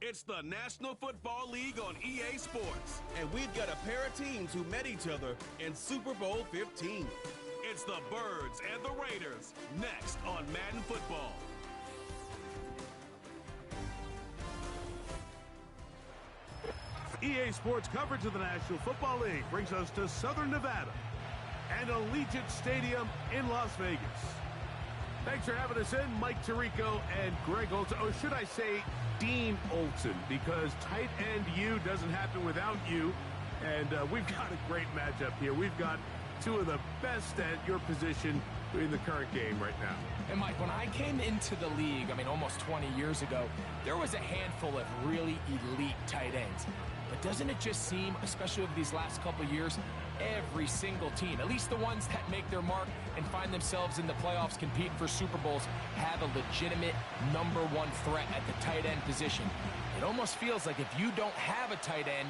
It's the National Football League on EA Sports. And we've got a pair of teams who met each other in Super Bowl 15. It's the Birds and the Raiders, next on Madden Football. EA Sports coverage of the National Football League brings us to Southern Nevada and Allegiant Stadium in Las Vegas. Thanks for having us in, Mike Tirico and Greg Olson. Or should I say Dean Olson, because tight end U doesn't happen without you. And we've got a great matchup here. We've got two of the best at your position in the current game right now. And Mike, when I came into the league, almost 20 years ago, there was a handful of really elite tight ends. But doesn't it just seem, especially over these last couple of years, every single team, at least the ones that make their mark and find themselves in the playoffs competing for Super Bowls, have a legitimate number one threat at the tight end position. It almost feels like if you don't have a tight end,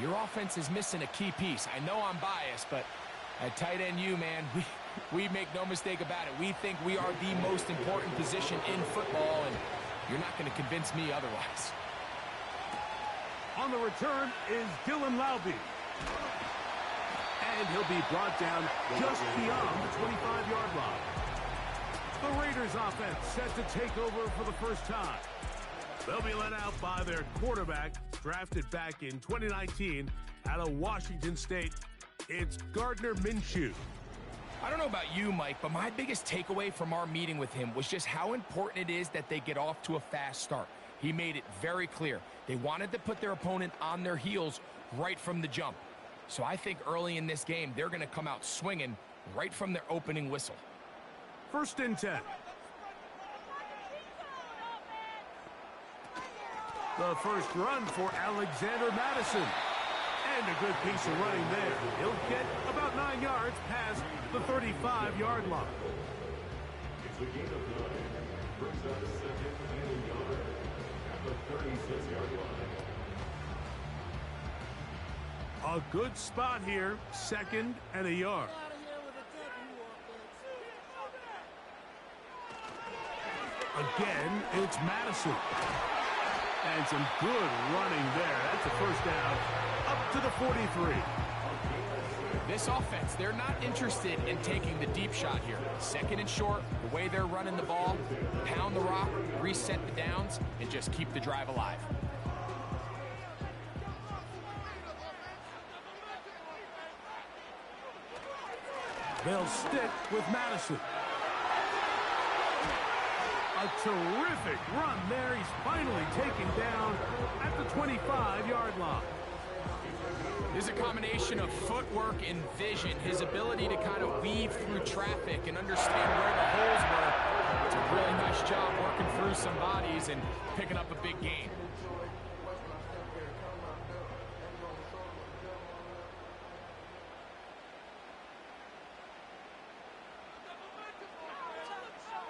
your offense is missing a key piece. I know I'm biased, but at tight end U, man, we make no mistake about it. We think we are the most important position in football, and you're not going to convince me otherwise. On the return is Dylan Laube. And he'll be brought down just beyond the 25-yard line. The Raiders offense set to take over for the first time. They'll be led out by their quarterback, drafted back in 2019 out of Washington State. It's Gardner Minshew. I don't know about you, Mike, but my biggest takeaway from our meeting with him was just how important it is that they get off to a fast start. He made it very clear. They wanted to put their opponent on their heels right from the jump. So I think early in this game, they're going to come out swinging right from their opening whistle. 1st and 10. The first run for Alexander Madison. And a good piece of running there. He'll get about 9 yards past the 35-yard line. It's a gain of 9. Brings out a second and a yard at the 36-yard line. A good spot here. 2nd and a yard. Again, it's Madison. And some good running there. That's a first down up to the 43. This offense, they're not interested in taking the deep shot here. 2nd and short, the way they're running the ball, pound the rock, reset the downs, and just keep the drive alive. They'll stick with Madison. A terrific run there. He's finally taken down at the 25-yard line. There's a combination of footwork and vision, his ability to kind of weave through traffic and understand where the holes were. It's a really nice job working through some bodies and picking up a big gain.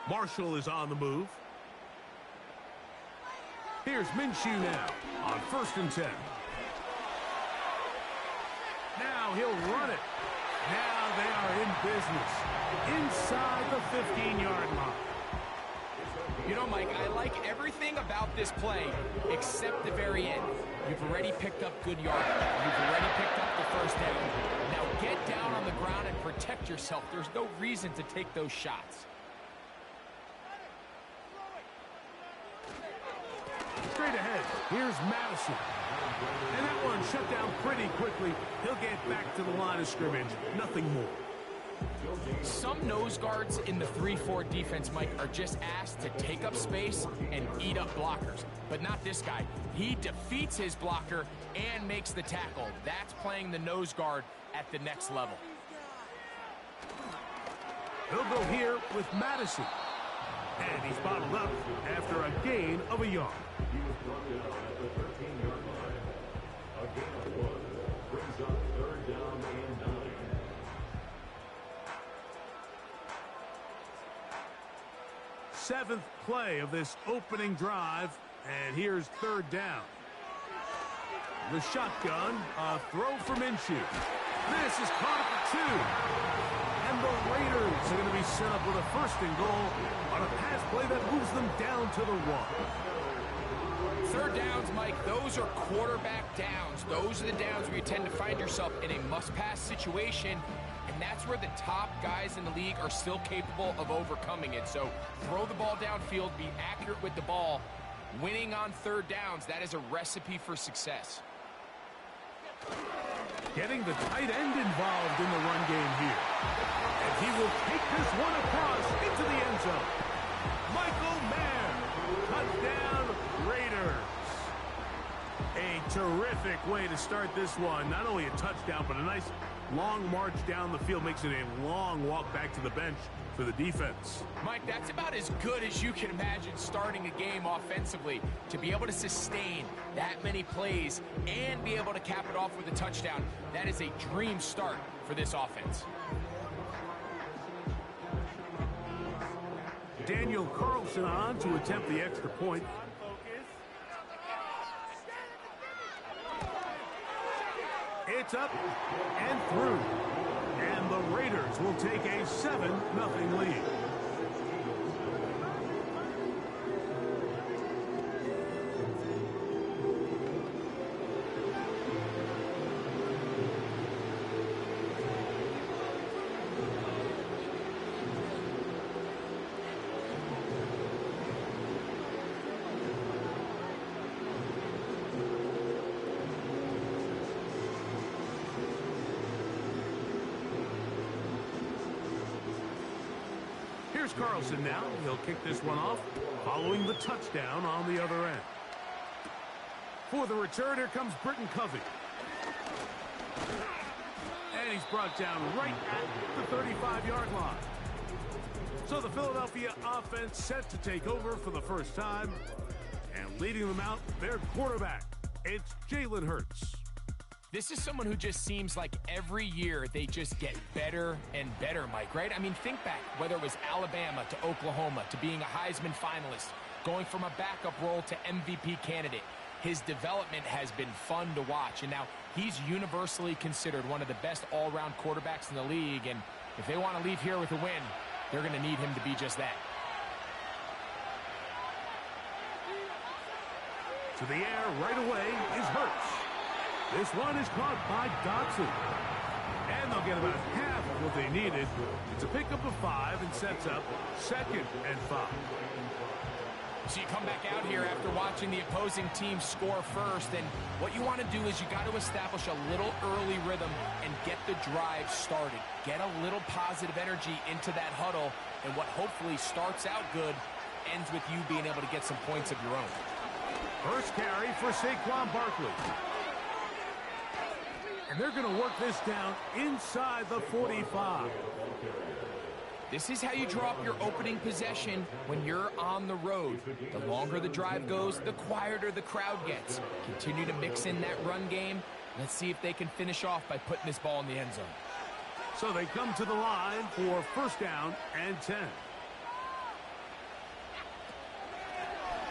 Marshall is on the move. Here's Minshew now on 1st and 10. Now he'll run it. Now they are in business inside the 15-yard line. You know, Mike, I like everything about this play except the very end. You've already picked up good yardage. You've already picked up the first down. Now get down on the ground and protect yourself. There's no reason to take those shots. Straight ahead, here's Madison. And that one shut down pretty quickly. He'll get back to the line of scrimmage. Nothing more. Some nose guards in the 3-4 defense, Mike, are just asked to take up space and eat up blockers. But not this guy. He defeats his blocker and makes the tackle. That's playing the nose guard at the next level. He'll go here with Madison. And he's bottled up after a gain of a yard. He was brought down at the 13-yard line. A gain of 1 brings up 3rd down and 9. 7th play of this opening drive, and here's 3rd down. The shotgun, a throw for Minshew. This is caught for 2. And the Raiders are going to be set up with a 1st and goal on a pass play that moves them down to the 1. third downs, Mike, those are quarterback downs. Those are the downs where you tend to find yourself in a must-pass situation, and that's where the top guys in the league are still capable of overcoming it. So throw the ball downfield, be accurate with the ball. Winning on third downs, that is a recipe for success. Getting the tight end involved in the run game here. And he will take this one across into the end zone. Michael Mayer, touchdown Raiders. A terrific way to start this one. Not only a touchdown, but a nice long march down the field. Makes it a long walk back to the bench for the defense. Mike, that's about as good as you can imagine starting a game offensively. To be able to sustain that many plays and be able to cap it off with a touchdown, that is a dream start for this offense. Daniel Carlson on to attempt the extra point. It's up and through. And the Raiders will take a 7-0 lead. Here's Carlson now. He'll kick this one off, following the touchdown on the other end. For the return, here comes Britton Covey. And he's brought down right at the 35-yard line. So the Philadelphia offense set to take over for the first time. And leading them out, their quarterback. It's Jalen Hurts. This is someone who just seems like every year they just get better and better, Mike, right? I mean, think back, whether it was Alabama to Oklahoma to being a Heisman finalist, going from a backup role to MVP candidate. His development has been fun to watch, and now he's universally considered one of the best all-around quarterbacks in the league, and if they want to leave here with a win, they're going to need him to be just that. To the air right away is Hurts. This one is caught by Dotson. And they'll get about half of what they needed. It's a pickup of 5 and sets up 2nd and 5. So you come back out here after watching the opposing team score first, and what you want to do is you got to establish a little early rhythm and get the drive started. Get a little positive energy into that huddle, and what hopefully starts out good ends with you being able to get some points of your own. First carry for Saquon Barkley. And they're going to work this down inside the 45. This is how you draw up your opening possession when you're on the road. The longer the drive goes, the quieter the crowd gets. Continue to mix in that run game. Let's see if they can finish off by putting this ball in the end zone. So they come to the line for first down and 10.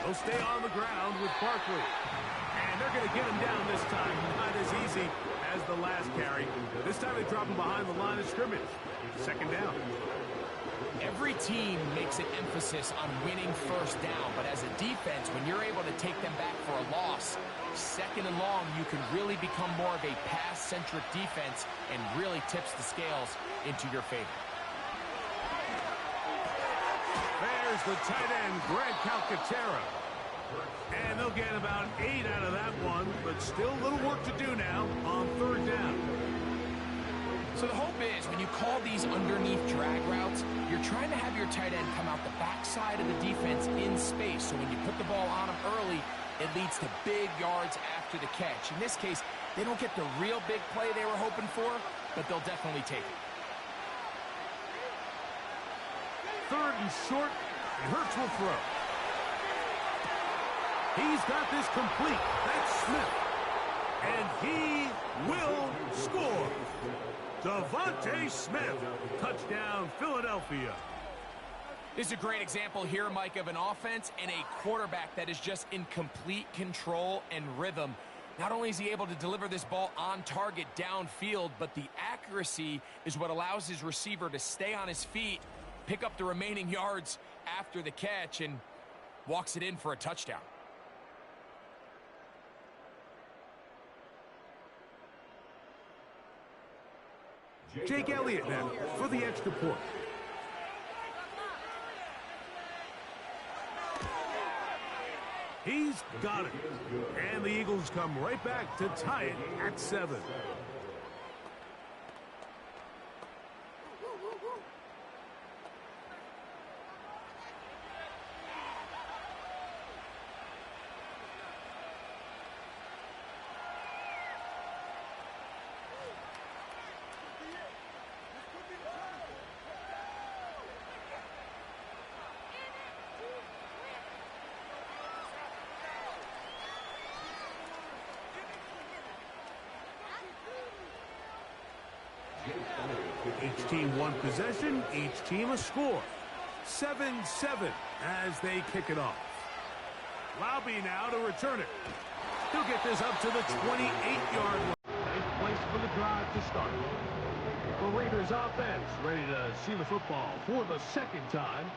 They'll stay on the ground with Barkley. And they're going to get him down this time. Not as easy as the last carry. This time they drop him behind the line of scrimmage. 2nd down. Every team makes an emphasis on winning first down, but as a defense, when you're able to take them back for a loss, 2nd and long, you can really become more of a pass-centric defense and really tips the scales into your favor. There's the tight end, Greg Calcaterra. And they'll get about 8 out of that one, but still a little work to do now on 3rd down. So the hope is when you call these underneath drag routes, you're trying to have your tight end come out the backside of the defense in space. So when you put the ball on him early, it leads to big yards after the catch. In this case, they don't get the real big play they were hoping for, but they'll definitely take it. 3rd and short, and Hurts will throw. He's got this complete. That's Smith. And he will score. Devontae Smith. Touchdown, Philadelphia. This is a great example here, Mike, of an offense and a quarterback that is just in complete control and rhythm. Not only is he able to deliver this ball on target downfield, but the accuracy is what allows his receiver to stay on his feet, pick up the remaining yards after the catch, and walks it in for a touchdown. Jake Elliott now for the extra point. He's got it. And the Eagles come right back to tie it at 7. Each team one possession, each team a score. 7-7 as they kick it off. Lobby now to return it. He'll get this up to the 28-yard line. Nice place for the drive to start. The Raiders offense ready to see the football for the second time.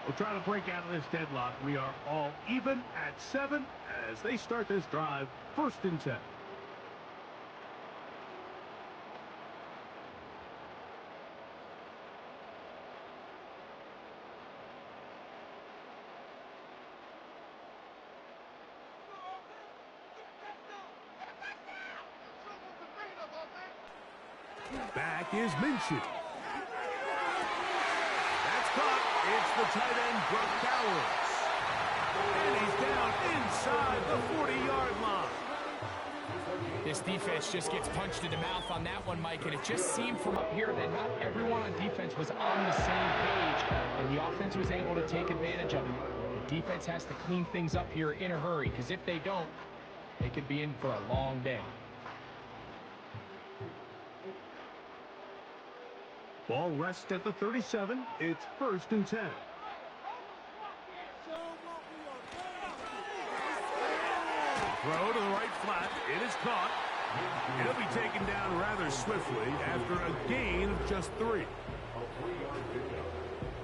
We'll try to break out of this deadlock. We are all even at 7 as they start this drive, 1st and 10. Back is Minshew. That's caught. It's the tight end, Brock Bowers. And he's down inside the 40-yard line. This defense just gets punched in the mouth on that one, Mike, and it just seemed from up here that not everyone on defense was on the same page, and the offense was able to take advantage of it. The defense has to clean things up here in a hurry, because if they don't, they could be in for a long day. Ball rests at the 37. It's 1st and 10. Throw to the right flat. It is caught. It'll be taken down rather swiftly after a gain of just 3. A 3-yard pickup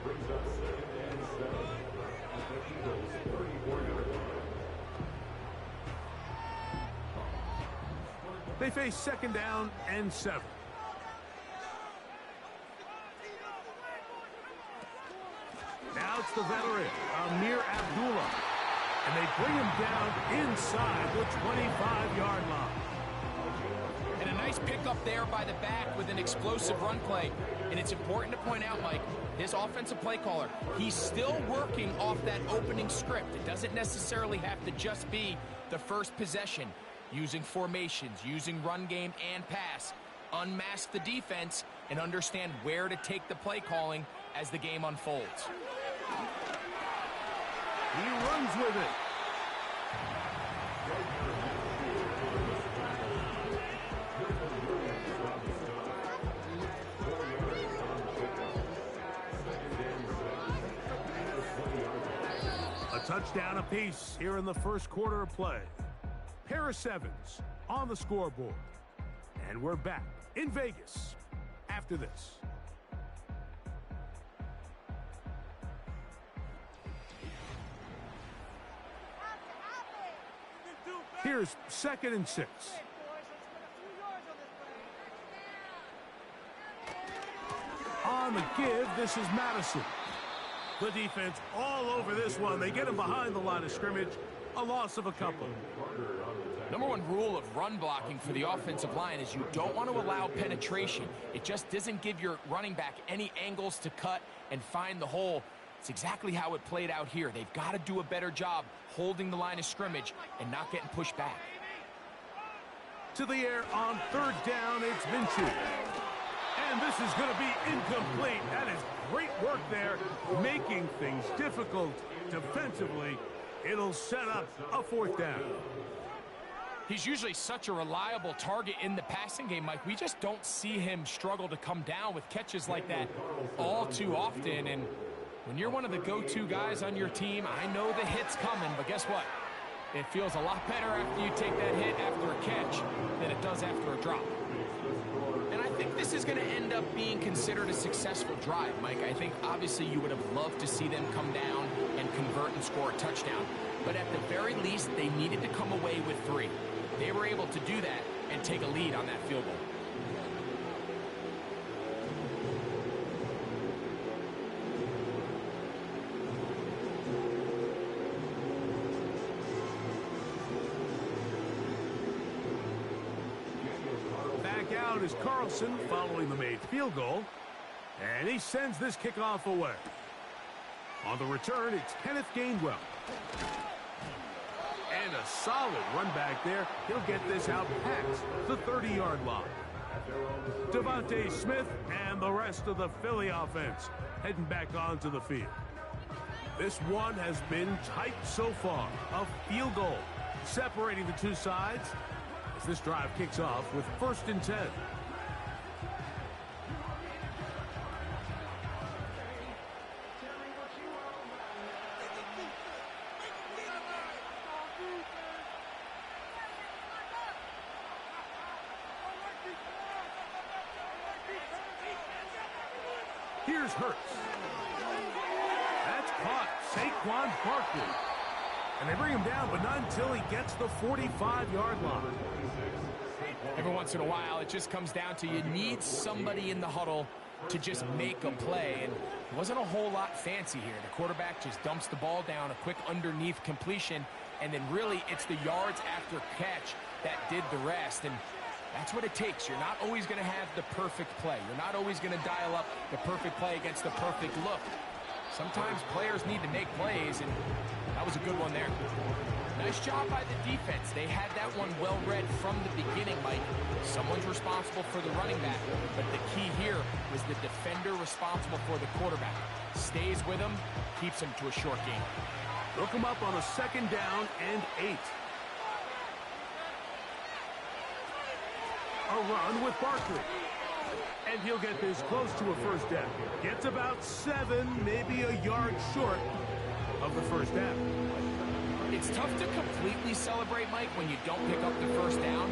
brings up 2nd and 7 at the Eagles' 34-yard line. They face 2nd down and 7. Now it's the veteran, Amir Abdullah. And they bring him down inside the 25-yard line. And a nice pickup there by the back with an explosive run play. And it's important to point out, Mike, this offensive play caller, he's still working off that opening script. It doesn't necessarily have to just be the first possession. Using formations, using run game and pass. Unmask the defense and understand where to take the play calling as the game unfolds. He runs with it. A touchdown apiece here in the first quarter of play. Pair of 7s on the scoreboard. And we're back in Vegas after this. Here's 2nd and 6. On the give, this is Madison. The defense all over this one. They get him behind the line of scrimmage. A loss of a couple. Number 1 rule of run blocking for the offensive line is you don't want to allow penetration. It just doesn't give your running back any angles to cut and find the hole. It's exactly how it played out here. They've got to do a better job holding the line of scrimmage and not getting pushed back. To the air on 3rd down, it's Minshew. And this is going to be incomplete. That is great work there, making things difficult defensively. It'll set up a 4th down. He's usually such a reliable target in the passing game, Mike. We just don't see him struggle to come down with catches like that all too often. And when you're one of the go-to guys on your team, I know the hit's coming, but guess what? It feels a lot better after you take that hit after a catch than it does after a drop. And I think this is going to end up being considered a successful drive, Mike. I think obviously you would have loved to see them come down and convert and score a touchdown. But at the very least, they needed to come away with 3. They were able to do that and take a lead on that field goal. out is Carlson following the made field goal. And he sends this kickoff away. On the return, it's Kenneth Gainwell. And a solid run back there. He'll get this out past the 30-yard line. Devontae Smith and the rest of the Philly offense heading back onto the field. This one has been tight so far. A field goal separating the two sides as this drive kicks off with 1st and 10. Here's Hurts. That's caught. Saquon Barkley. And they bring him down, but not until he gets the 45-yard line. Every once in a while, it just comes down to you need somebody in the huddle to just make a play. And it wasn't a whole lot fancy here. The quarterback just dumps the ball down, a quick underneath completion, and then really it's the yards after catch that did the rest. And that's what it takes. You're not always going to have the perfect play. You're not always going to dial up the perfect play against the perfect look. Sometimes players need to make plays, and that was a good one there. Nice job by the defense. They had that one well read from the beginning, Mike. Someone's responsible for the running back, but the key here was the defender responsible for the quarterback. Stays with him, keeps him to a short game. Look him up on a 2nd down and 8. A run with Barkley. And he'll get this close to a 1st down. Gets about 7, maybe a yard short of the 1st down. It's tough to completely celebrate, Mike, when you don't pick up the 1st down,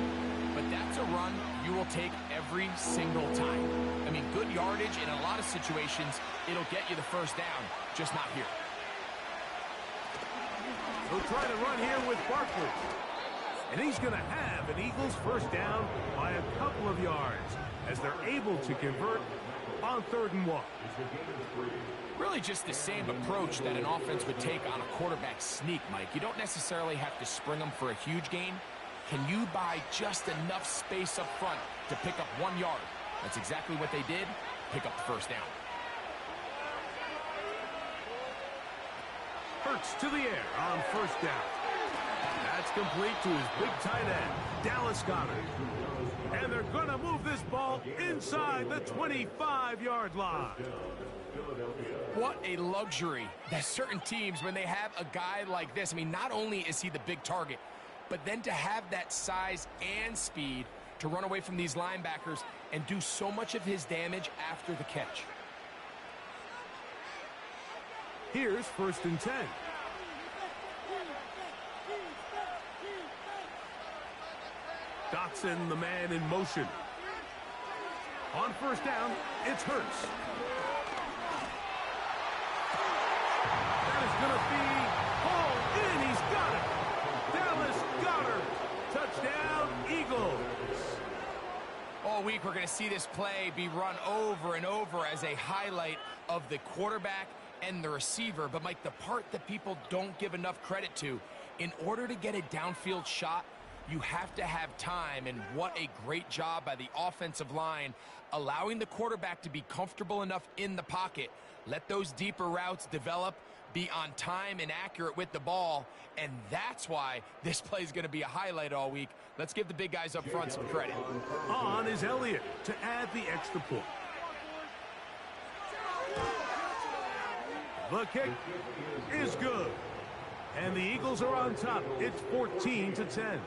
but that's a run you will take every single time. I mean, good yardage in a lot of situations, it'll get you the 1st down, just not here. He'll try to run here with Barkley. And he's going to have an Eagles 1st down by a couple of yards as they're able to convert on 3rd and 1. Really just the same approach that an offense would take on a quarterback sneak, Mike. You don't necessarily have to spring them for a huge gain. Can you buy just enough space up front to pick up 1 yard? That's exactly what they did. Pick up the 1st down. Hurts to the air on 1st down. That's complete to his big tight end, Dallas Goedert. And they're going to move this ball inside the 25-yard line. What a luxury that certain teams, when they have a guy like this, I mean, not only is he the big target, but then to have that size and speed to run away from these linebackers and do so much of his damage after the catch. Here's 1st and 10. Dotson, the man in motion. On 1st down, it's Hurts. That is going to be hauled in. He's got it. Dallas Goedert. Touchdown, Eagles. All week, we're going to see this play be run over and over as a highlight of the quarterback and the receiver. But, Mike, the part that people don't give enough credit to, in order to get a downfield shot, you have to have time, and what a great job by the offensive line, allowing the quarterback to be comfortable enough in the pocket, let those deeper routes develop, be on time and accurate with the ball, and that's why this play is going to be a highlight all week. Let's give the big guys up front some credit. On is Elliott to add the extra point. The kick is good. And the Eagles are on top. It's 14-10.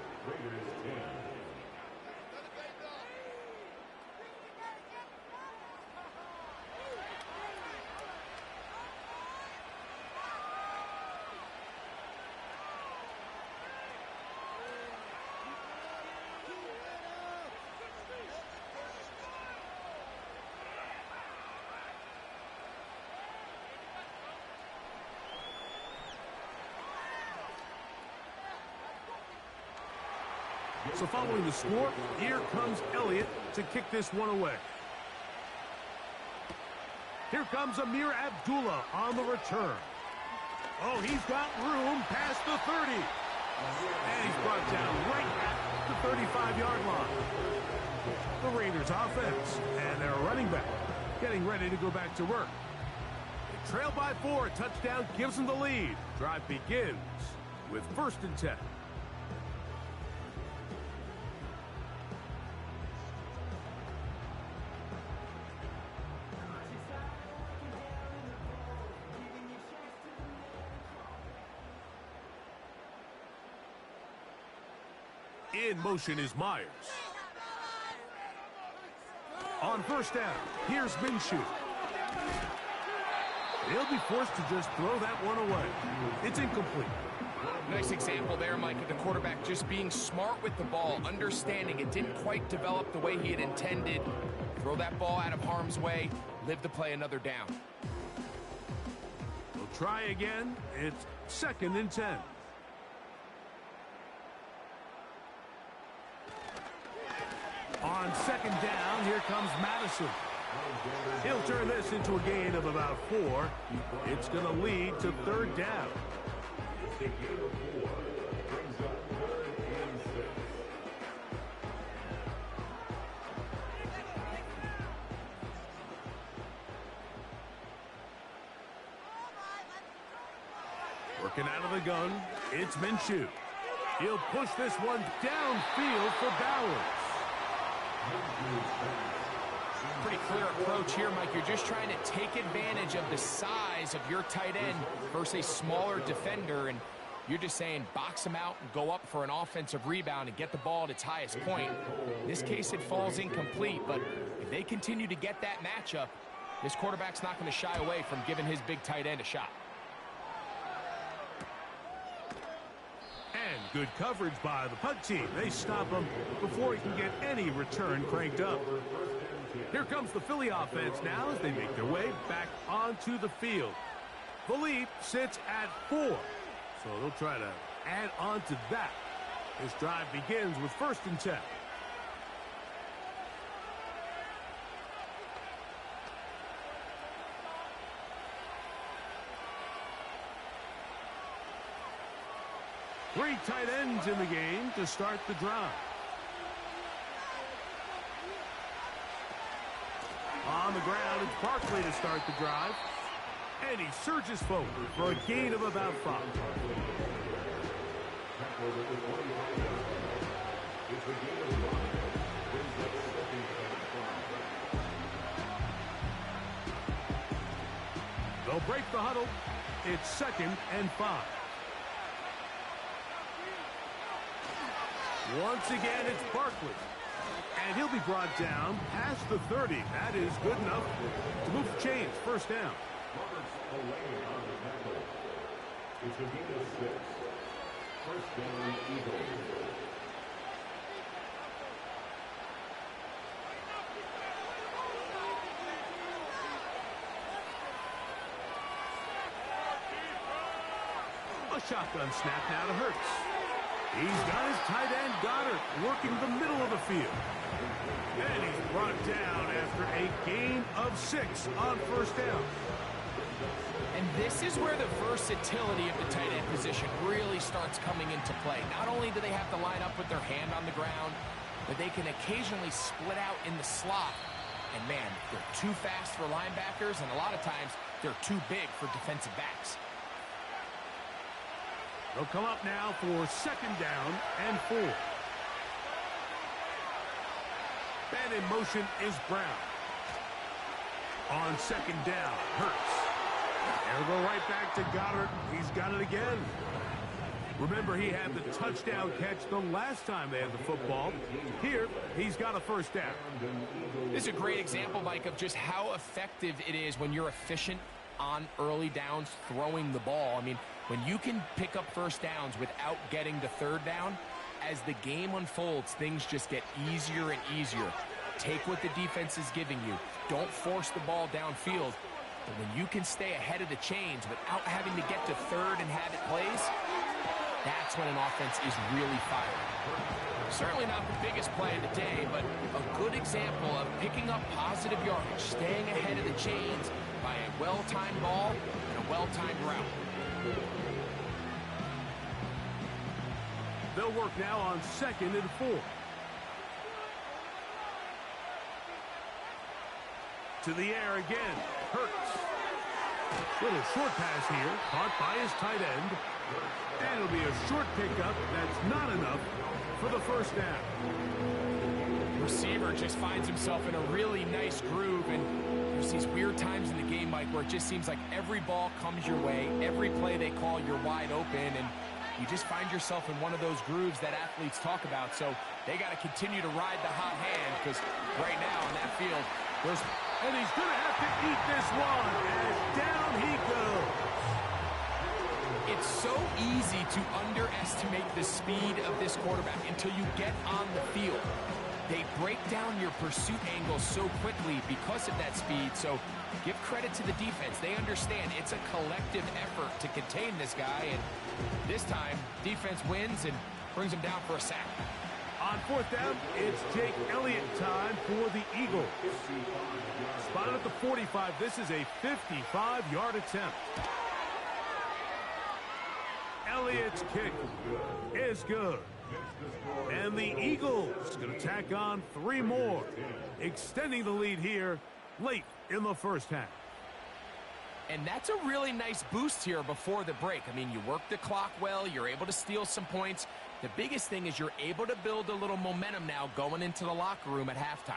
So following the score, here comes Elliott to kick this one away. Here comes Amir Abdullah on the return. Oh, he's got room past the 30. And he's brought down right at the 35-yard line. The Raiders offense and their running back getting ready to go back to work. They trail by 4. Touchdown gives them the lead. Drive begins with 1st and 10. In motion is Myers. On 1st down, here's Minshew. He'll be forced to just throw that one away. It's incomplete. Nice example there, Mike, of the quarterback just being smart with the ball, understanding it didn't quite develop the way he had intended. Throw that ball out of harm's way, live to play another down. We'll try again. It's 2nd and 10. On 2nd down, here comes Madison. He'll turn this into a gain of about 4. It's going to lead to 3rd down. It's a gain of 4. Brings up 3rd and 6. Working out of the gun, it's Minshew. He'll push this one downfield for Bowers. Pretty clear approach here, Mike. You're just trying to take advantage of the size of your tight end versus a smaller defender, and you're just saying box him out and go up for an offensive rebound and get the ball at its highest point. In this case, it falls incomplete, but if they continue to get that matchup, this quarterback's not going to shy away from giving his big tight end a shot. And good coverage by the punt team. They stop him before he can get any return cranked up. Here comes the Philly offense now as they make their way back onto the field. The lead sits at 4, so they'll try to add on to that. This drive begins with 1st and 10. Three tight ends in the game to start the drive. On the ground, it's Barkley to start the drive. And he surges forward for a gain of about 5. They'll break the huddle. It's 2nd and 5. Once again, it's Barkley. And he'll be brought down past the 30. That is good enough to move the chains. 1st down. It's a gain of 6. 1st down, Eagles. A shotgun snap now to Hurts. He's got his tight end Goddard working the middle of the field. And he's brought down after a gain of 6 on 1st down. And this is where the versatility of the tight end position really starts coming into play. Not only do they have to line up with their hand on the ground, but they can occasionally split out in the slot. And man, they're too fast for linebackers, and a lot of times they're too big for defensive backs. They'll come up now for 2nd down and 4. And in motion is Brown. On 2nd down, Hurts. They'll go right back to Goddard. He's got it again. Remember, he had the touchdown catch the last time they had the football. Here, he's got a 1st down. This is a great example, Mike, of just how effective it is when you're efficient on early downs throwing the ball. I mean, when you can pick up 1st downs without getting the 3rd down, as the game unfolds, things just get easier and easier. Take what the defense is giving you. Don't force the ball downfield. But when you can stay ahead of the chains without having to get to 3rd and have it plays, that's when an offense is really firing. Certainly not the biggest play of the day, but a good example of picking up positive yardage, staying ahead of the chains by a well-timed ball and a well-timed route. They'll work now on 2nd and 4. To the air again. Hurts. Little short pass here. Caught by his tight end. And it'll be a short pickup. That's not enough for the first down. Receiver just finds himself in a really nice groove, and there's these weird times in the game, Mike, where it just seems like every ball comes your way. Every play they call, you're wide open, and you just find yourself in one of those grooves that athletes talk about. So they got to continue to ride the hot hand, because right now on that field, and he's going to have to eat this one as down he goes. It's so easy to underestimate the speed of this quarterback until you get on the field. They break down your pursuit angles so quickly because of that speed. So give credit to the defense. They understand it's a collective effort to contain this guy. And this time, defense wins and brings him down for a sack. On fourth down, it's Jake Elliott time for the Eagles. Spotted at the 45. This is a 55-yard attempt. Elliott's kick is good. And the Eagles going to tack on 3 more, extending the lead here late in the first half. And that's a really nice boost here before the break. I mean, you work the clock well, you're able to steal some points. The biggest thing is you're able to build a little momentum now going into the locker room at halftime.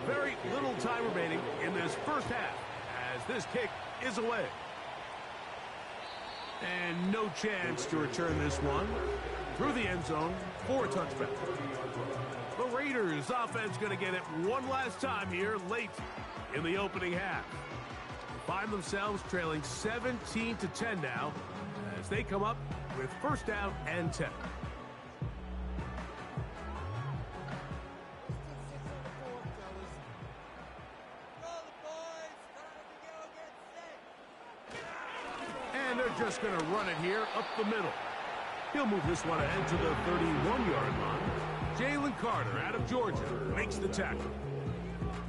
Very little time remaining in this first half as this kick is away. And no chance to return this one through the end zone for a touchback. The Raiders offense going to get it one last time here late in the opening half. Find themselves trailing 17-10 now as they come up with first down and 10. And they're just going to run it here up the middle. He'll move this one ahead to the 31-yard line. Jalen Carter out of Georgia makes the tackle.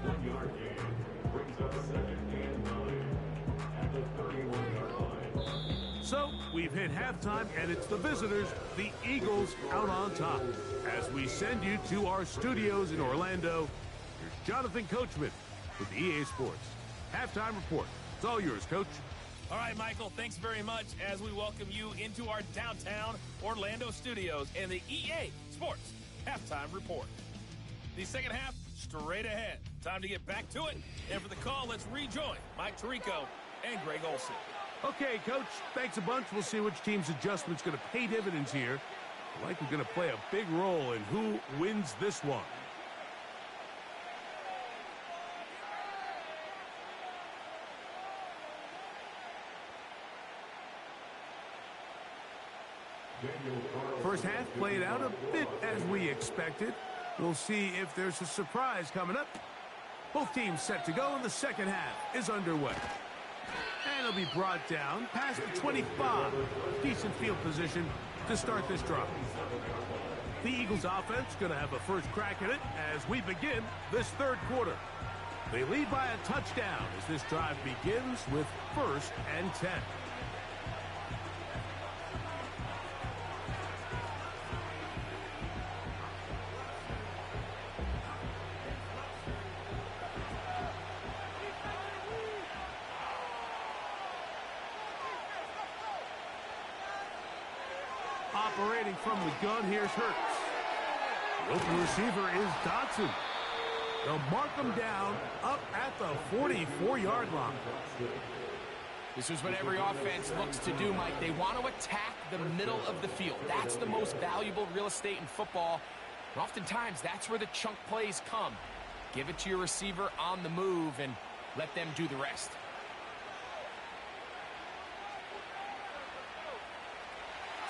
1-yard gain brings up 2nd and 9 at the 31-yard line. So we've hit halftime, and it's the visitors, the Eagles, out on top. As we send you to our studios in Orlando, here's Jonathan Coachman with the EA Sports Halftime Report. It's all yours, Coach. All right, Michael, thanks very much as we welcome you into our downtown Orlando studios and the EA Sports Halftime Report. The second half, straight ahead. Time to get back to it. And for the call, let's rejoin Mike Tirico and Greg Olsen. Okay, Coach, thanks a bunch. We'll see which team's adjustment's going to pay dividends here. I like we're going to play a big role in who wins this one. First half played out a bit as we expected. We'll see if there's a surprise coming up. Both teams set to go, and the second half is underway. And it'll be brought down past the 25. Decent field position to start this drive. The Eagles offense going to have a first crack at it as we begin this third quarter. They lead by a touchdown as this drive begins with 1st and 10. Operating from the gun, here's Hurts. The open receiver is Dotson. They'll mark him down up at the 44-yard line. This is what every offense looks to do, Mike. They want to attack the middle of the field. That's the most valuable real estate in football. And oftentimes, that's where the chunk plays come. Give it to your receiver on the move and let them do the rest.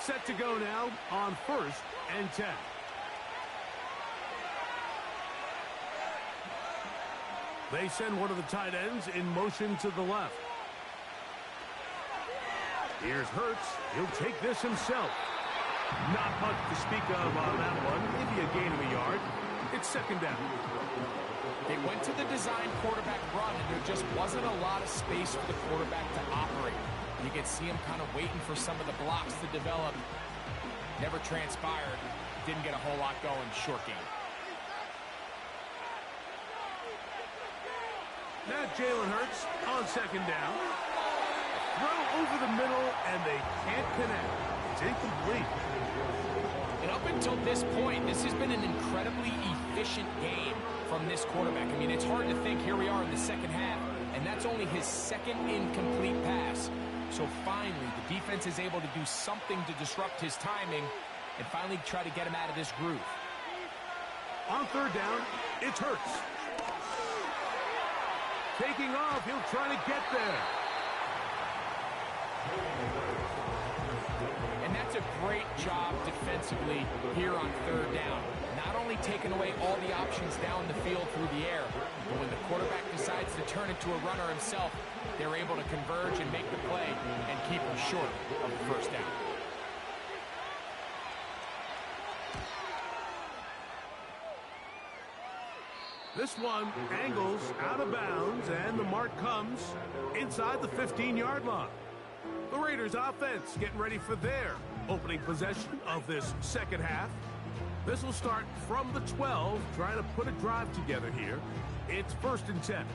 Set to go now on 1st and 10. They send one of the tight ends in motion to the left. Here's Hurts. He'll take this himself. Not much to speak of on that one. Maybe a gain of a yard. It's second down. They went to the design quarterback run, and there just wasn't a lot of space for the quarterback to operate. You could see him kind of waiting for some of the blocks to develop. Never transpired. Didn't get a whole lot going. Short game. Now Jalen Hurts on second down. Throw over the middle, and they can't connect. It's incomplete. And up until this point, this has been an incredibly efficient game from this quarterback. I mean, it's hard to think here we are in the second half, and that's only his second incomplete pass. So finally, the defense is able to do something to disrupt his timing and finally try to get him out of this groove. On third down, it's Hurts. Taking off, he'll try to get there. And that's a great job defensively here on third down. Not only taking away all the options down the field through the air, but when the quarterback decides to turn it to a runner himself, they're able to converge and make the play and keep him short of the first down. This one angles out of bounds, and the mark comes inside the 15-yard line. The Raiders offense getting ready for their opening possession of this second half. This will start from the 12, trying to put a drive together here. It's 1st and 10.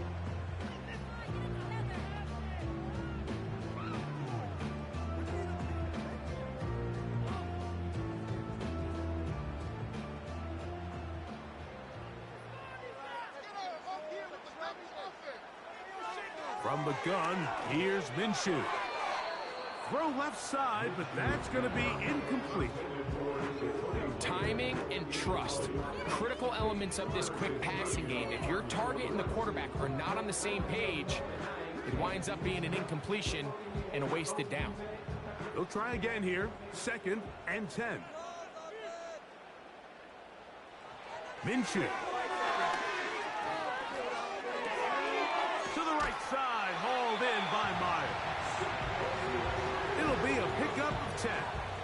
From the gun, here's Minshew. Throw left side, but that's going to be incomplete. Timing and trust, critical elements of this quick passing game. If your target and the quarterback are not on the same page, it winds up being an incompletion and a wasted down. They'll try again here, 2nd and 10. Minshew. To the right side, hauled in by Myers. It'll be a pickup of 10.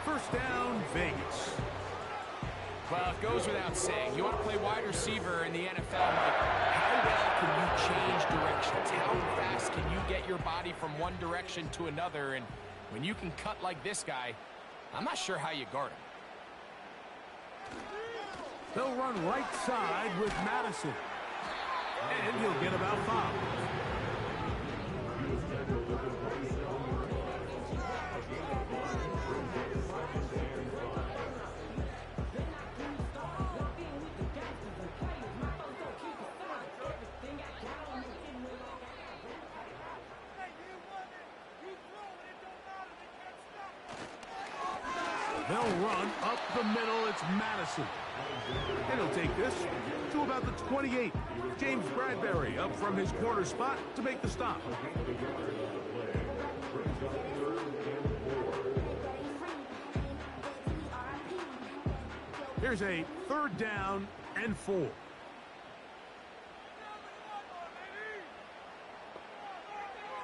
First down, Vegas. Well, it goes without saying. You want to play wide receiver in the NFL, Mike. How well can you change directions? How fast can you get your body from one direction to another? And when you can cut like this guy, I'm not sure how you guard him. They'll run right side with Madison. And he'll get about 5. They'll run up the middle. It's Madison. And he'll take this to about the 28. James Bradbury up from his corner spot to make the stop. Here's a 3rd down and 4.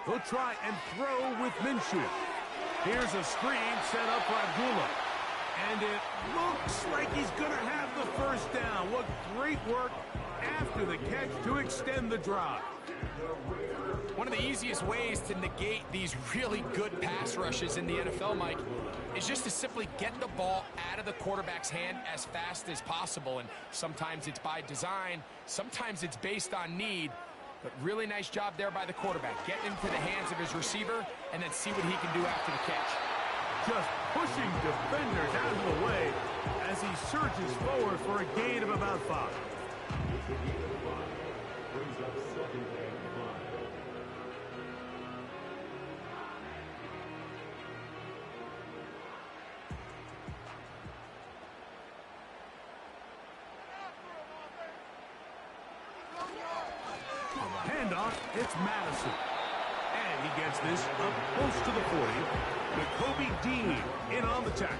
They'll try and throw with Minshew. Here's a screen set up for Abdullah. And it looks like he's going to have the first down. What great work after the catch to extend the drive. One of the easiest ways to negate these really good pass rushes in the NFL, Mike, is just to simply get the ball out of the quarterback's hand as fast as possible. And sometimes it's by design, sometimes it's based on need. But really nice job there by the quarterback. Getting into the hands of his receiver and then see what he can do after the catch. Just pushing defenders out of the way as he surges forward for a gain of about 5. Handoff, it's Madison. And he gets this up close to the 40. Jacoby Dean in on the tackle.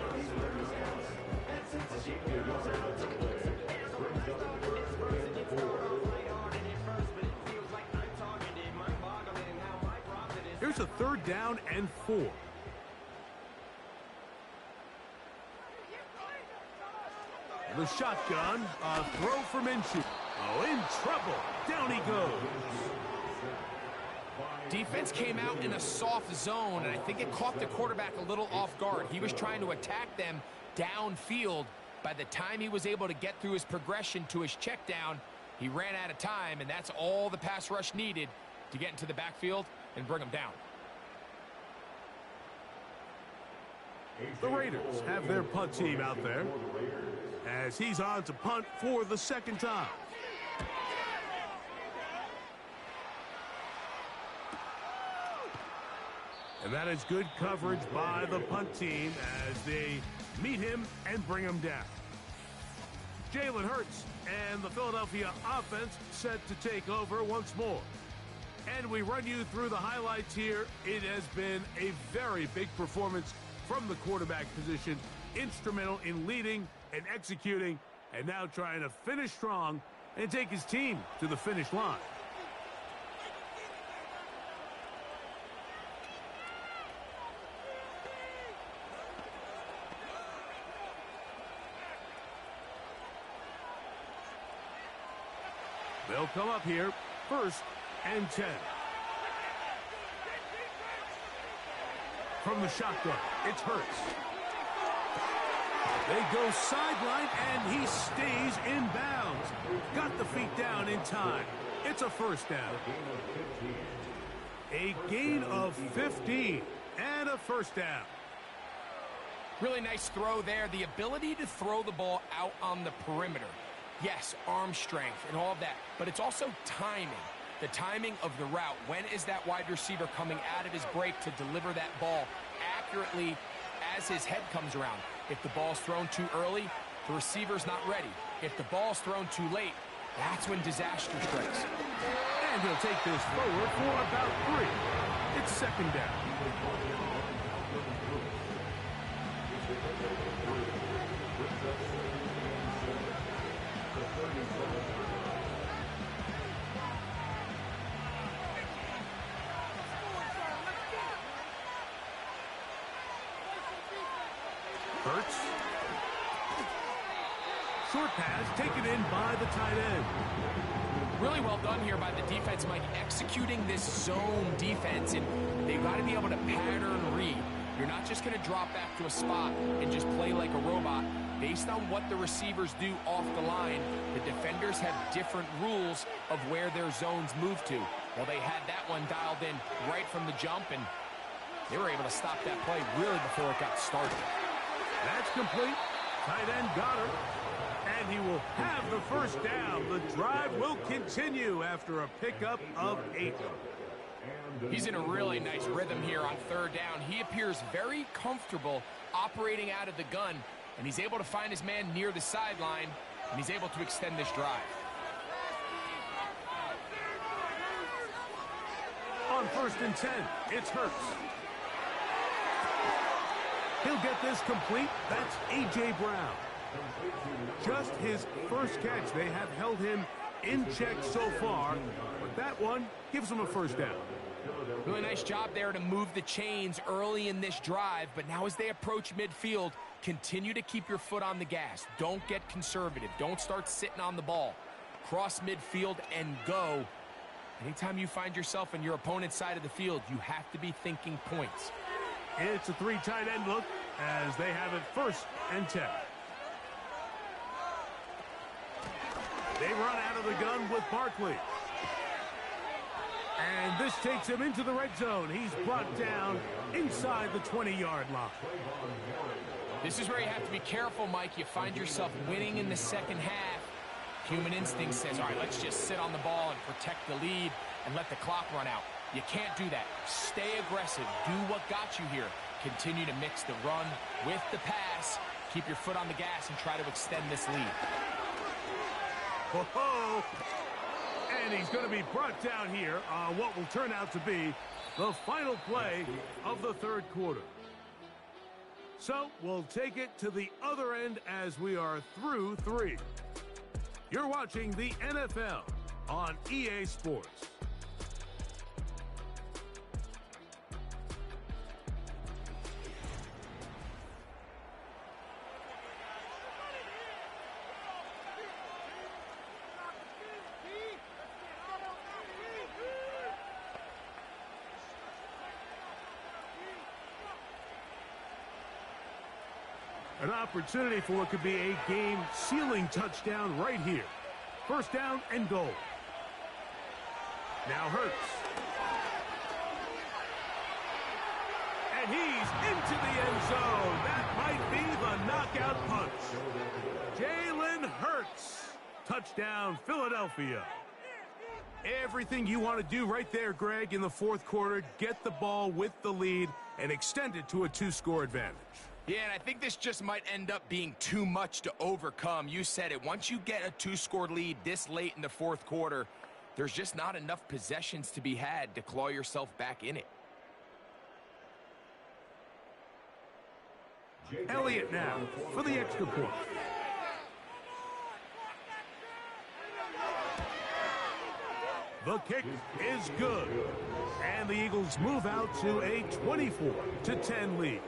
Here's a 3rd down and 4. The shotgun, a throw for Minshew. Oh, in trouble. Down he goes. Defense came out in a soft zone, and I think it caught the quarterback a little off guard. He was trying to attack them downfield. By the time he was able to get through his progression to his check down, he ran out of time, and that's all the pass rush needed to get into the backfield and bring him down. The Raiders have their punt team out there as he's on to punt for the second time. And that is good coverage by the punt team as they meet him and bring him down. Jalen Hurts and the Philadelphia offense set to take over once more. And we run you through the highlights here. It has been a very big performance from the quarterback position, instrumental in leading and executing, and now trying to finish strong and take his team to the finish line. They'll come up here, 1st and 10. From the shotgun, it's Hurts. They go sideline, and he stays in bounds. Got the feet down in time. It's a first down. A gain of 15 and a first down. Really nice throw there. The ability to throw the ball out on the perimeter. Yes, arm strength and all of that, but it's also timing. The timing of the route. When is that wide receiver coming out of his break to deliver that ball accurately as his head comes around? If the ball's thrown too early, the receiver's not ready. If the ball's thrown too late, that's when disaster strikes. And he'll take this forward for about 3. It's second down. Hurts. Short pass taken in by the tight end. Really well done here by the defense, Mike, executing this zone defense, and they've got to be able to pattern read. You're not just going to drop back to a spot and just play like a robot. Based on what the receivers do off the line, the defenders have different rules of where their zones move to. Well, they had that one dialed in right from the jump, and they were able to stop that play really before it got started. That's complete. Tight end got her. And he will have the first down. The drive will continue after a pickup of 8. He's in a really nice rhythm here on 3rd down. He appears very comfortable operating out of the gun, and he's able to find his man near the sideline, and he's able to extend this drive. On 1st and 10, it's Hurts. He'll get this complete. That's A.J. Brown. Just his first catch. They have held him in check so far, but that one gives him a first down. Really nice job there to move the chains early in this drive, but now as they approach midfield, continue to keep your foot on the gas. Don't get conservative. Don't start sitting on the ball. Cross midfield and go. Anytime you find yourself on your opponent's side of the field, you have to be thinking points. It's a 3 tight end look as they have it 1st and 10. They run out of the gun with Barkley. And this takes him into the red zone. He's brought down inside the 20-yard line. This is where you have to be careful, Mike. You find yourself winning in the second half. Human instinct says, all right, let's just sit on the ball and protect the lead and let the clock run out. You can't do that. Stay aggressive. Do what got you here. Continue to mix the run with the pass. Keep your foot on the gas and try to extend this lead. Oh, and he's going to be brought down here on what will turn out to be the final play of the 3rd quarter. So we'll take it to the other end as we are through 3. You're watching the NFL on EA Sports. An opportunity for what could be a game-sealing touchdown right here. First down and goal. Now Hurts. And he's into the end zone. That might be the knockout punch. Jalen Hurts. Touchdown, Philadelphia. Everything you want to do right there, Greg, in the fourth quarter. Get the ball with the lead and extend it to a 2-score advantage. Yeah, and I think this just might end up being too much to overcome. You said it. Once you get a 2-score lead this late in the fourth quarter, there's just not enough possessions to be had to claw yourself back in it. Elliott now for the extra point. The kick is good. And the Eagles move out to a 24-10 lead.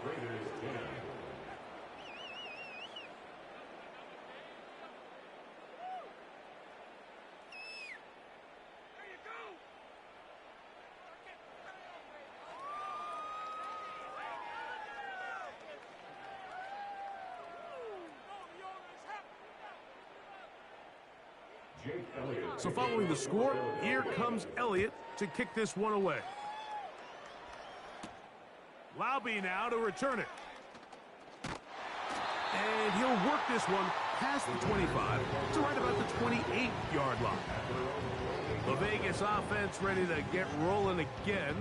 So following the score, here comes Elliott to kick this one away. Laube now to return it. And he'll work this one past the 25 to right about the 28-yard line. The Vegas offense ready to get rolling again.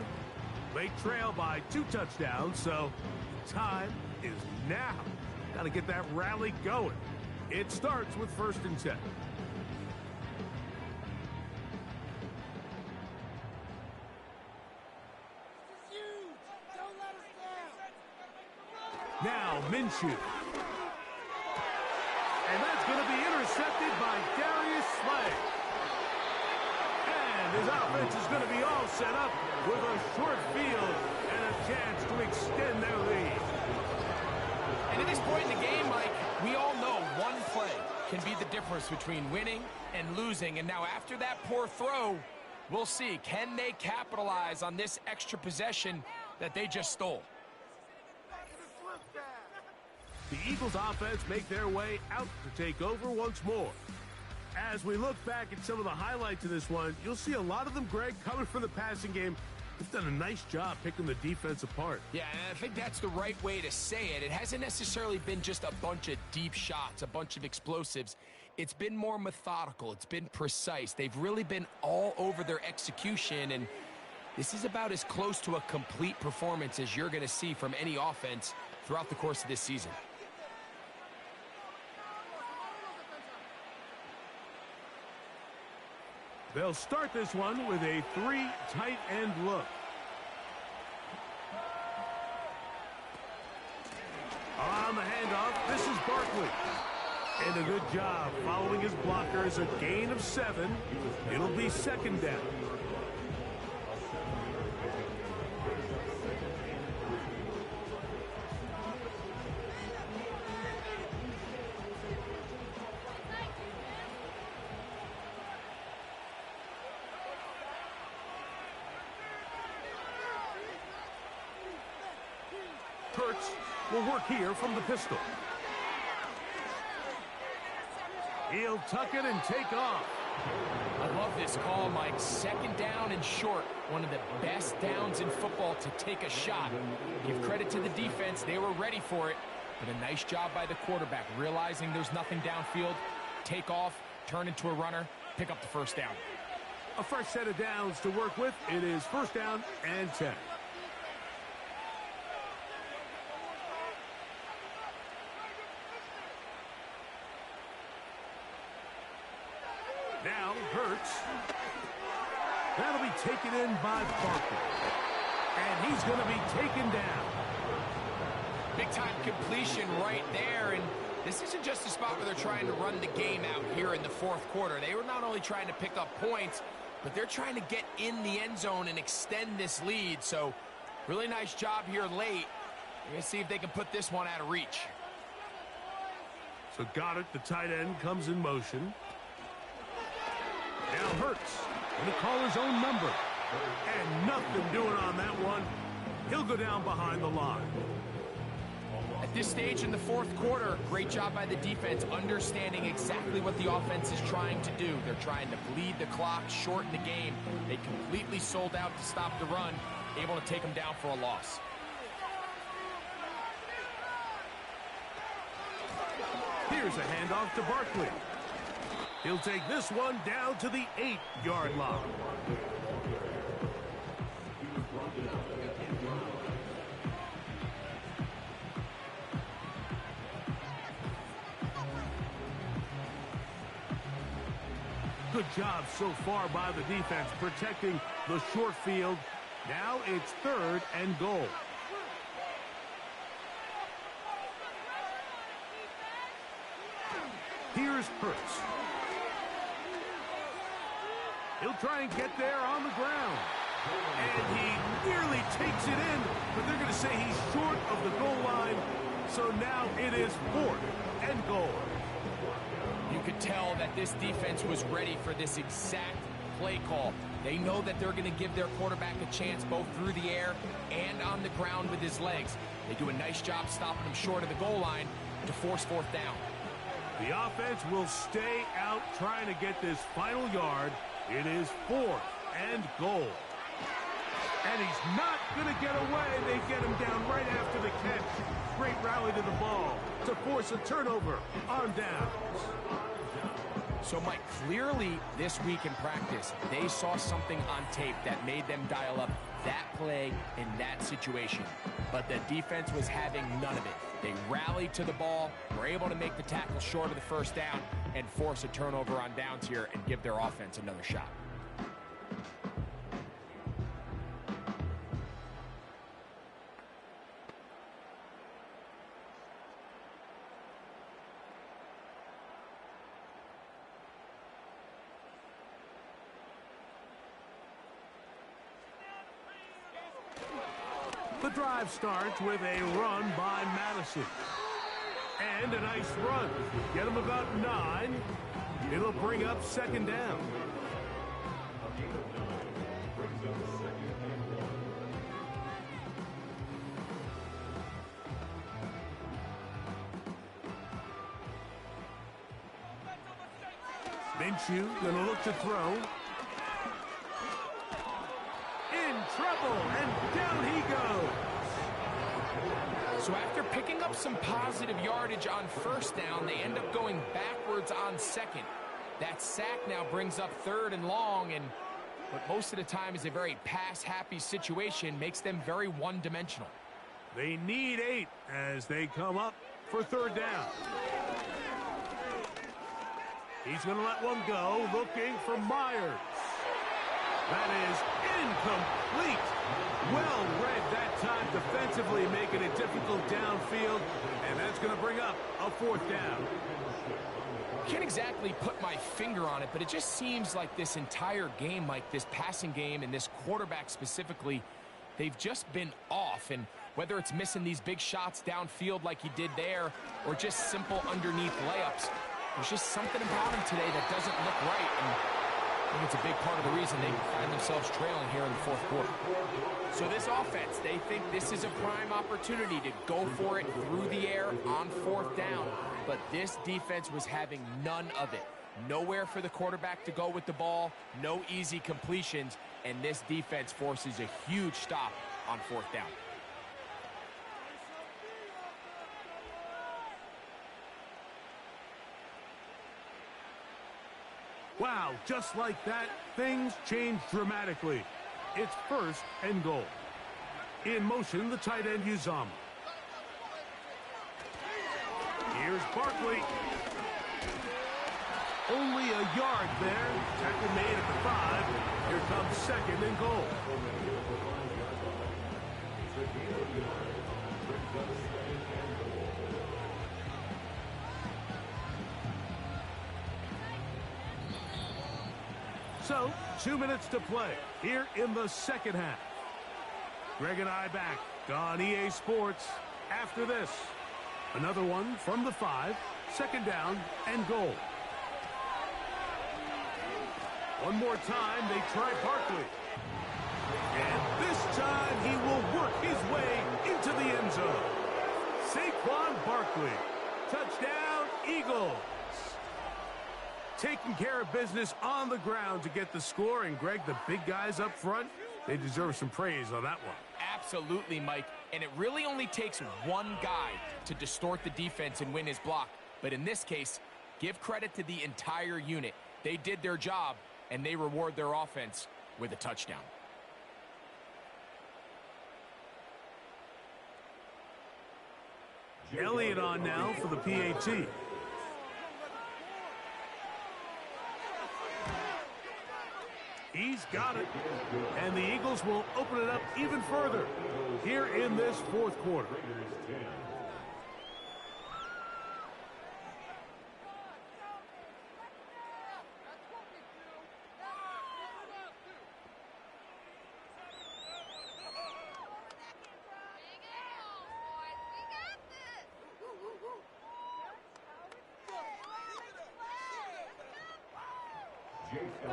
They trail by 2 touchdowns, so time is now. Got to get that rally going. It starts with 1st and 10. Now Minshew. And that's going to be intercepted by Darius Slay. And his offense is going to be all set up with a short field and a chance to extend their lead. And at this point in the game, Mike, we all know one play can be the difference between winning and losing. And now after that poor throw, we'll see. Can they capitalize on this extra possession that they just stole? The Eagles offense make their way out to take over once more. As we look back at some of the highlights of this one, you'll see a lot of them, Greg, coming from the passing game. They've done a nice job picking the defense apart. Yeah, and I think that's the right way to say it. It hasn't necessarily been just a bunch of deep shots, a bunch of explosives. It's been more methodical. It's been precise. They've really been all over their execution, and this is about as close to a complete performance as you're going to see from any offense throughout the course of this season. They'll start this one with a 3 tight end look. On the handoff, this is Barkley. And a good job following his blockers, a gain of 7. It'll be 2nd down. Hurts will work here from the pistol. He'll tuck it and take off. I love this call, Mike. 2nd down and short. One of the best downs in football to take a shot. Give credit to the defense. They were ready for it. But a nice job by the quarterback, realizing there's nothing downfield. Take off, turn into a runner, pick up the 1st down. A fresh set of downs to work with. It is 1st down and 10. Now Hurts. That'll be taken in by Barkley. And he's going to be taken down. Big-time completion right there, and this isn't just a spot where they're trying to run the game out here in the 4th quarter. They were not only trying to pick up points, but they're trying to get in the end zone and extend this lead. So, really nice job here late. We're going to see if they can put this one out of reach. So Goddard, the tight end, comes in motion. Now Hurts, going to call his own number. And nothing doing on that one. He'll go down behind the line. I At this stage in the fourth quarter, great job by the defense understanding exactly what the offense is trying to do. They're trying to bleed the clock, shorten the game. They completely sold out to stop the run, able to take them down for a loss. Here's a handoff to Barkley. He'll take this one down to the 8-yard line. Good job so far by the defense protecting the short field. Now it's 3rd and goal. Here's Hurts. He'll try and get there on the ground. And he nearly takes it in, but they're going to say he's short of the goal line. So now it is 4th and goal. You could tell that this defense was ready for this exact play call. They know that they're going to give their quarterback a chance both through the air and on the ground with his legs. They do a nice job stopping him short of the goal line to force 4th down. The offense will stay out trying to get this final yard. It is 4th and goal. And he's not going to get away. They get him down right after the catch. Great rally to the ball to force a turnover on downs. So, Mike, clearly this week in practice, they saw something on tape that made them dial up that play in that situation. But the defense was having none of it. They rallied to the ball, were able to make the tackle short of the 1st down, and force a turnover on downs here and give their offense another shot. The drive starts with a run by Madison. And a nice run. Get him about 9. It'll bring up 2nd down. Minshew gonna look to throw. In trouble, and down he goes. So after picking up some positive yardage on 1st down, they end up going backwards on 2nd. That sack now brings up 3rd and long, and what most of the time is a very pass-happy situation makes them very one-dimensional. They need 8 as they come up for 3rd down. He's going to let one go, looking for Myers. That is incomplete. Well read that time defensively, making it difficult downfield, and that's going to bring up a 4th down. Can't exactly put my finger on it, but it just seems like this entire game, Mike, this passing game and this quarterback specifically, they've just been off. And whether it's missing these big shots downfield like he did there or just simple underneath layups, there's just something about him today that doesn't look right. And I think it's a big part of the reason they find themselves trailing here in the 4th quarter. So this offense, they think this is a prime opportunity to go for it through the air on 4th down. But this defense was having none of it. Nowhere for the quarterback to go with the ball, no easy completions, and this defense forces a huge stop on 4th down. Wow, just like that, things change dramatically. It's 1st and goal. In motion, the tight end Uzama. Here's Barkley. Only a yard there. Tackle made at the 5. Here comes 2nd and goal. So, 2 minutes to play here in the 2nd half. Greg and I back on EA Sports after this. Another one from the 5, 2nd down and goal. One more time, they try Barkley. And this time he will work his way into the end zone. Saquon Barkley. Touchdown, Eagles. Taking care of business on the ground to get the score. And, Greg, the big guys up front, they deserve some praise on that one. Absolutely, Mike. And it really only takes one guy to distort the defense and win his block. But in this case, give credit to the entire unit. They did their job, and they reward their offense with a touchdown. Elliott on now for the PAT. He's got it. And the Eagles will open it up even further here in this fourth quarter.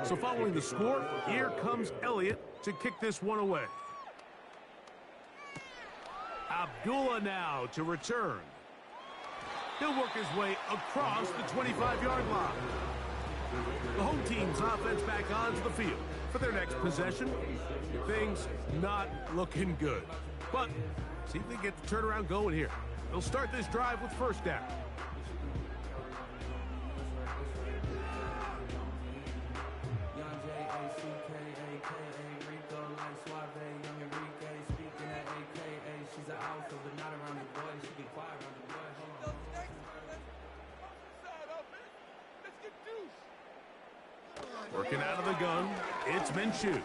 So following the score, here comes Elliott to kick this one away. Abdullah now to return. He'll work his way across the 25-yard line. The home team's offense back onto the field for their next possession. Things not looking good. But see if they get the turnaround going here. They'll start this drive with first down. Working out of the gun, it's Minshew.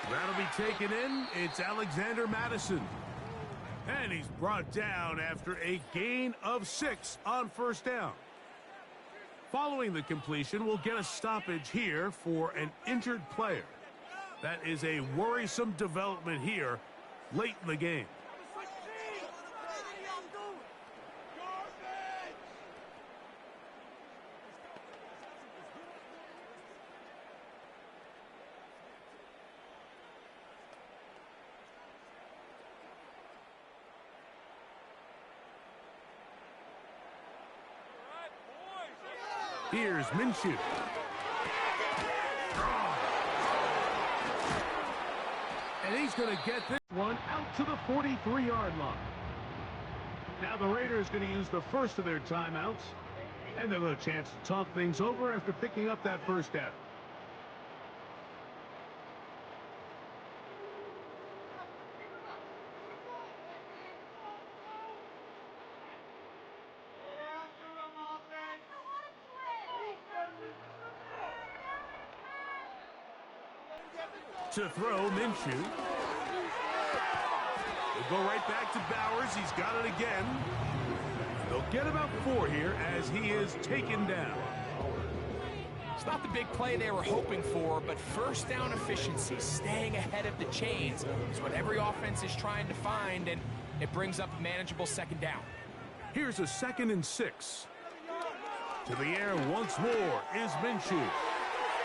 That'll be taken in. It's Alexander Madison. And he's brought down after a gain of 6 on first down. Following the completion, we'll get a stoppage here for an injured player. That is a worrisome development here late in the game. Here's Minshew. And he's going to get this one out to the 43-yard line. Now the Raiders going to use the first of their timeouts. And they'll have a chance to talk things over after picking up that first down. To throw, Minshew. We'll go right back to Bowers. He's got it again. They'll get about 4 here as he is taken down. It's not the big play they were hoping for, but first down efficiency, staying ahead of the chains, is what every offense is trying to find, and it brings up a manageable second down. Here's a 2nd and 6. To the air once more is Minshew.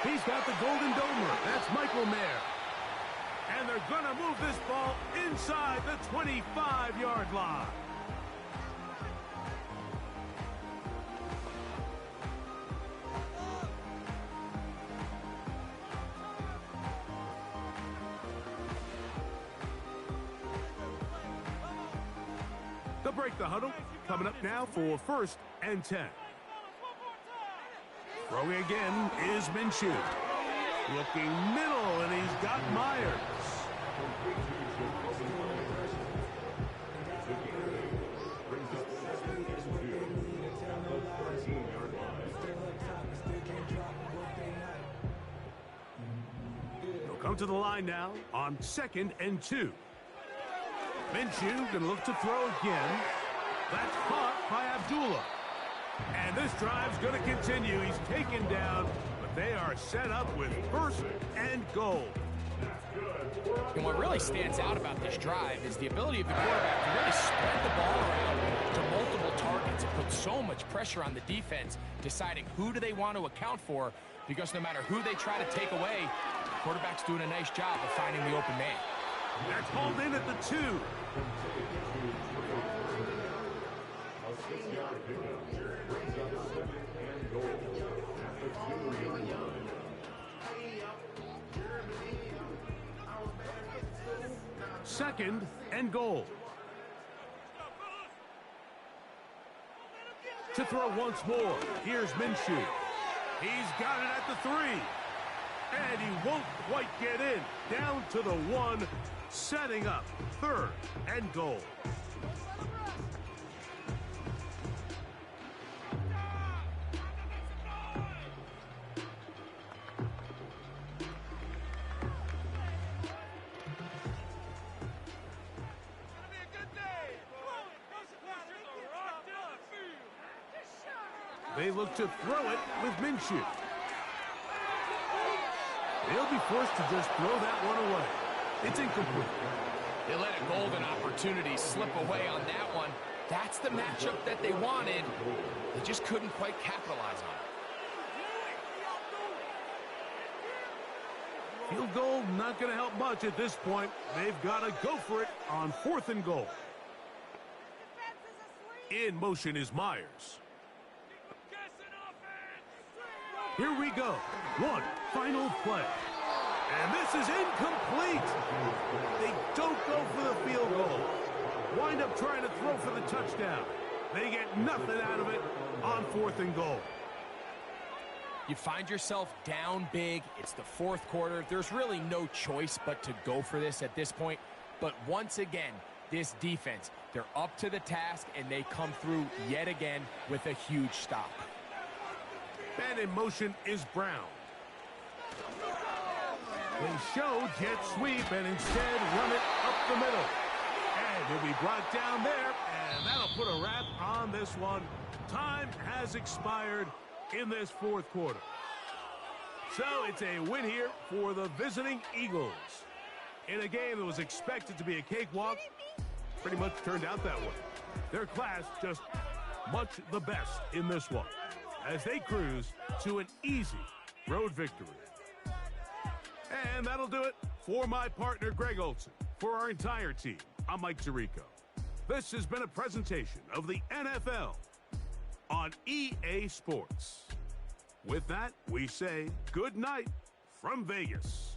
He's got the Golden Domer. That's Michael Mayer. And they're going to move this ball inside the 25-yard line. They'll break the huddle. Coming up now for 1st and 10. Throwing again is Minshew. Looking middle, and he's got Myers. They'll come to the line now on 2nd and 2. Minshew going to look to throw again. That's caught by Abdullah. And this drive's going to continue. He's taken down, but they are set up with 1st and goal. And what really stands out about this drive is the ability of the quarterback to really spread the ball around to multiple targets and put so much pressure on the defense, deciding who do they want to account for, because no matter who they try to take away, the quarterback's doing a nice job of finding the open man. That's hauled in at the 2. 2nd and goal. To throw once more. Here's Minshew. He's got it at the 3. And he won't quite get in. Down to the 1. Setting up 3rd and goal. They look to throw it with Minshew. They'll be forced to just throw that one away. It's incomplete. They let a golden opportunity slip away on that one. That's the matchup that they wanted. They just couldn't quite capitalize on it. Field goal not going to help much at this point. They've got to go for it on 4th and goal. In motion is Myers. Here we go. One final play. And this is incomplete. They don't go for the field goal. Wind up trying to throw for the touchdown. They get nothing out of it on 4th and goal. You find yourself down big. It's the 4th quarter. There's really no choice but to go for this at this point. But once again, this defense, they're up to the task, and they come through yet again with a huge stop. And in motion is Brown. They show jet sweep and instead run it up the middle. And he'll be brought down there, and that'll put a wrap on this one. Time has expired in this 4th quarter. So it's a win here for the visiting Eagles. In a game that was expected to be a cakewalk, pretty much turned out that way. Their class just much the best in this one, as they cruise to an easy road victory. And that'll do it for my partner, Greg Olson. For our entire team, I'm Mike Tirico. This has been a presentation of the NFL on EA Sports. With that, we say good night from Vegas.